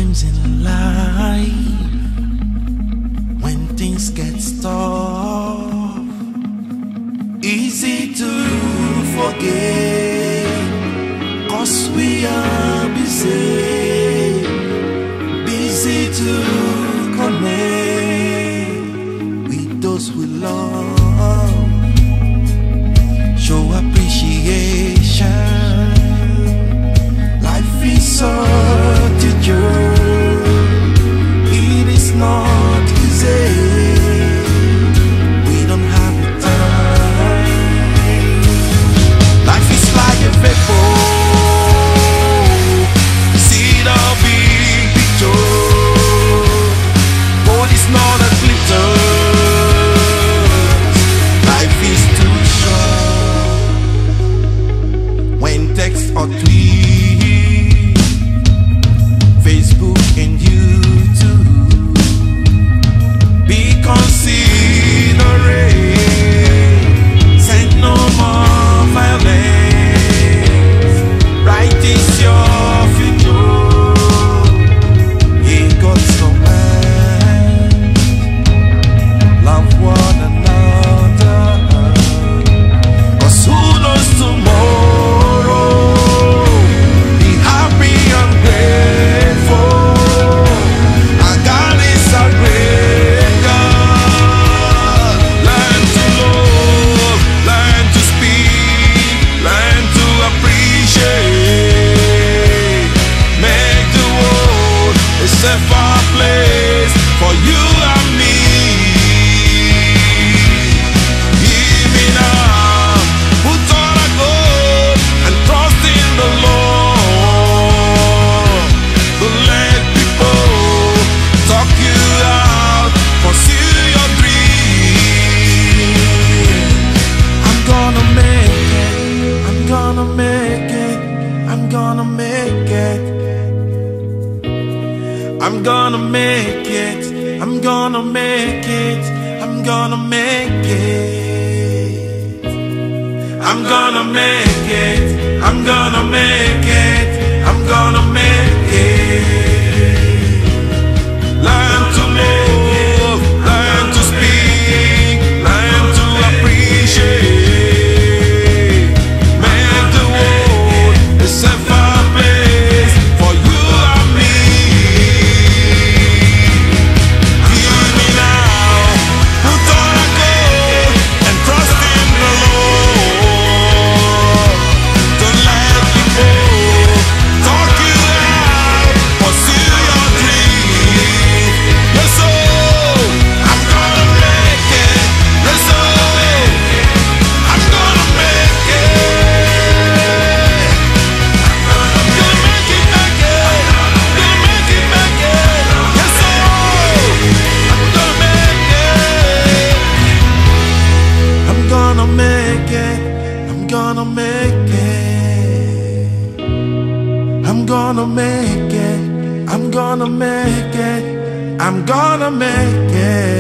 Sometimes in life, when things get tough, easy to forget, 'cause we are busy to connect with those we love, show appreciation. Life is such a journey, it is not easy. We don't have the time. Life is like a vapor, see the big picture. Gold is not a glitter. Life is too short. When text or tweet, Facebook and YouTube, be considerate. Send no more violence. Right is your future. He got so mad. Love one another, 'cause who knows tomorrow? Be happy and grateful. Our God is a great God. Learn to love, learn to speak, learn to appreciate. Make the world a safer place for you and me. Hear me now, put on a goal and trust in the Lord. Don't let people talk you out, pursue your dream. I'm gonna make it, I'm gonna make it, I'm gonna make it. I'm gonna make it, I'm gonna make it, I'm gonna make it. I'm gonna make it, I'm gonna make it, I'm gonna make it. Learn to love, learn to speak, learn to appreciate. Make the world a safer place for you and me. Hear me now, put on a goal and trust in the Lord. Don't let people talk you out, pursue your dream. Yes, oh, I'm gonna make it. Yes, oh, I'm gonna make it. Gonna make it, make it. Gonna make it, make it. Yes, oh, I'm gonna make it. I'm gonna make it. I'm gonna make it. I'm gonna make it. I'm gonna make it. I'm gonna make it.